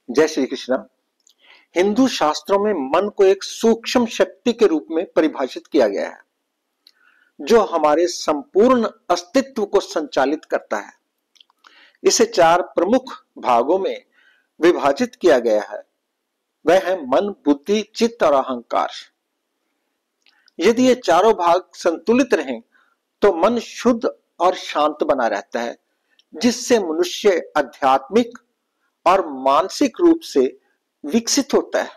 जय श्री कृष्ण। हिंदू शास्त्रों में मन को एक सूक्ष्म शक्ति के रूप में परिभाषित किया गया है, जो हमारे संपूर्ण अस्तित्व को संचालित करता है। इसे चार प्रमुख भागों में विभाजित किया गया है। वह है मन, बुद्धि, चित्त और अहंकार। यदि ये चारों भाग संतुलित रहें तो मन शुद्ध और शांत बना रहता है, जिससे मनुष्य आध्यात्मिक और मानसिक रूप से विकसित होता है।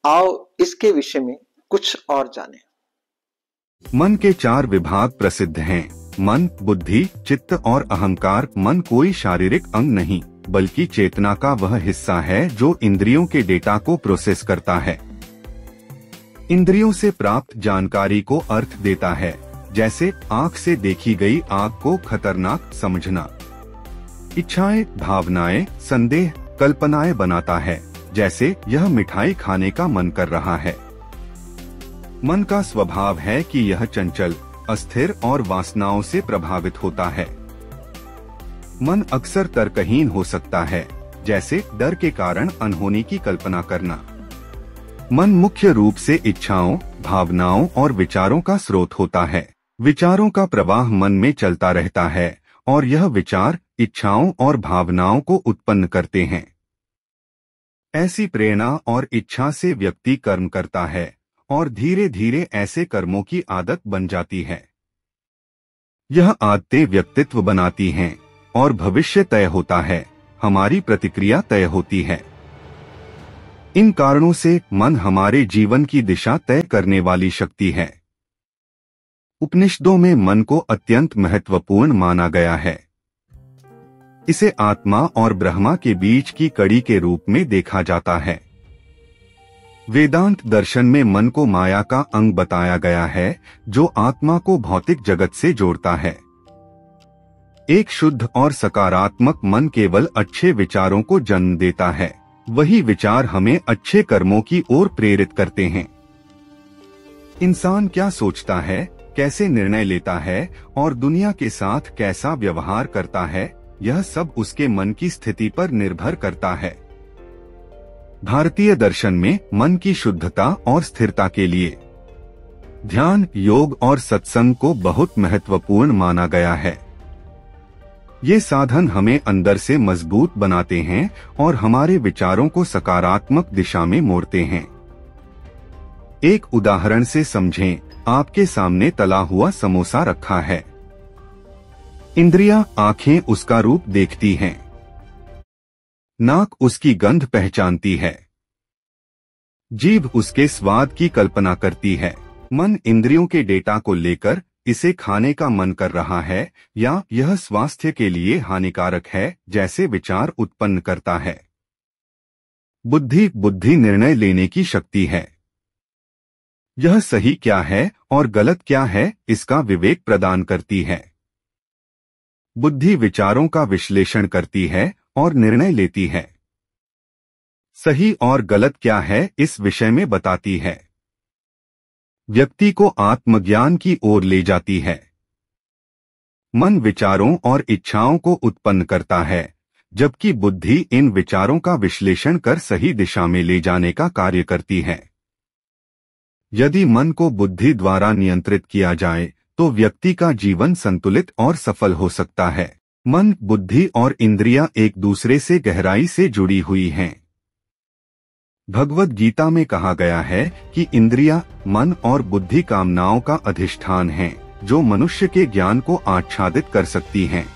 आओ इसके विषय में कुछ और जानें। मन के चार विभाग प्रसिद्ध हैं: मन, बुद्धि, चित्त और अहंकार। मन कोई शारीरिक अंग नहीं, बल्कि चेतना का वह हिस्सा है जो इंद्रियों के डेटा को प्रोसेस करता है। इंद्रियों से प्राप्त जानकारी को अर्थ देता है, जैसे आँख से देखी गई आग को खतरनाक समझना। इच्छाएं, भावनाएं, संदेह, कल्पनाएं बनाता है, जैसे यह मिठाई खाने का मन कर रहा है। मन का स्वभाव है कि यह चंचल, अस्थिर और वासनाओं से प्रभावित होता है। मन अक्सर तर्कहीन हो सकता है, जैसे डर के कारण अनहोनी की कल्पना करना। मन मुख्य रूप से इच्छाओं, भावनाओं और विचारों का स्रोत होता है। विचारों का प्रवाह मन में चलता रहता है और यह विचार इच्छाओं और भावनाओं को उत्पन्न करते हैं। ऐसी प्रेरणा और इच्छा से व्यक्ति कर्म करता है और धीरे धीरे ऐसे कर्मों की आदत बन जाती है। यह आदतें व्यक्तित्व बनाती हैं और भविष्य तय होता है, हमारी प्रतिक्रिया तय होती है। इन कारणों से मन हमारे जीवन की दिशा तय करने वाली शक्ति है। उपनिषदों में मन को अत्यंत महत्वपूर्ण माना गया है। इसे आत्मा और ब्रह्मा के बीच की कड़ी के रूप में देखा जाता है। वेदांत दर्शन में मन को माया का अंग बताया गया है, जो आत्मा को भौतिक जगत से जोड़ता है। एक शुद्ध और सकारात्मक मन केवल अच्छे विचारों को जन्म देता है। वही विचार हमें अच्छे कर्मों की ओर प्रेरित करते हैं। इंसान क्या सोचता है, कैसे निर्णय लेता है और दुनिया के साथ कैसा व्यवहार करता है, यह सब उसके मन की स्थिति पर निर्भर करता है। भारतीय दर्शन में मन की शुद्धता और स्थिरता के लिए ध्यान, योग और सत्संग को बहुत महत्वपूर्ण माना गया है। ये साधन हमें अंदर से मजबूत बनाते हैं और हमारे विचारों को सकारात्मक दिशा में मोड़ते हैं। एक उदाहरण से समझें। आपके सामने तला हुआ समोसा रखा है। इंद्रियां, आंखें उसका रूप देखती हैं। नाक उसकी गंध पहचानती है। जीभ उसके स्वाद की कल्पना करती है। मन इंद्रियों के डेटा को लेकर इसे खाने का मन कर रहा है या यह स्वास्थ्य के लिए हानिकारक है जैसे विचार उत्पन्न करता है। बुद्धि निर्णय लेने की शक्ति है। यह सही क्या है और गलत क्या है इसका विवेक प्रदान करती है। बुद्धि विचारों का विश्लेषण करती है और निर्णय लेती है। सही और गलत क्या है इस विषय में बताती है। व्यक्ति को आत्मज्ञान की ओर ले जाती है। मन विचारों और इच्छाओं को उत्पन्न करता है, जबकि बुद्धि इन विचारों का विश्लेषण कर सही दिशा में ले जाने का कार्य करती है। यदि मन को बुद्धि द्वारा नियंत्रित किया जाए तो व्यक्ति का जीवन संतुलित और सफल हो सकता है। मन, बुद्धि और इंद्रियां एक दूसरे से गहराई से जुड़ी हुई हैं। भगवद गीता में कहा गया है कि इंद्रियां, मन और बुद्धि कामनाओं का अधिष्ठान हैं, जो मनुष्य के ज्ञान को आच्छादित कर सकती हैं।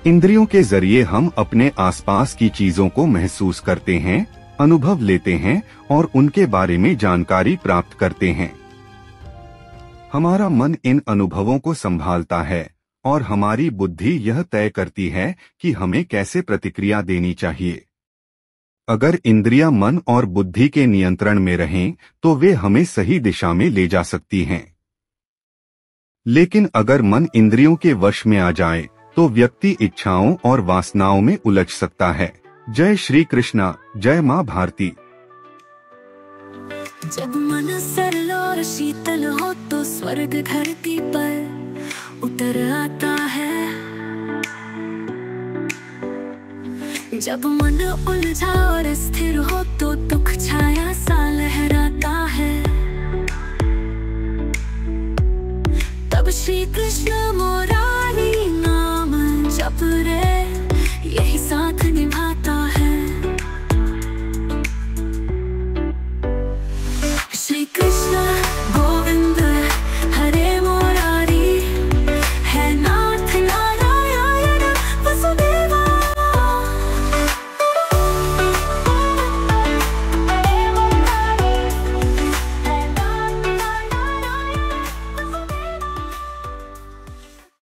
इंद्रियों के जरिए हम अपने आसपास की चीजों को महसूस करते हैं, अनुभव लेते हैं और उनके बारे में जानकारी प्राप्त करते हैं। हमारा मन इन अनुभवों को संभालता है और हमारी बुद्धि यह तय करती है कि हमें कैसे प्रतिक्रिया देनी चाहिए। अगर इंद्रियां मन और बुद्धि के नियंत्रण में रहें तो वे हमें सही दिशा में ले जा सकती हैं। लेकिन अगर मन इंद्रियों के वश में आ जाए तो व्यक्ति इच्छाओं और वासनाओं में उलझ सकता है। जय श्री कृष्णा। जय माँ भारती। जब मन सरल और शीतल हो तो स्वर्ग धरती पर उतर आता है। जब मन उलझा और स्थिर हो तो दुख छाया सा लहराता है, तब श्री कृष्ण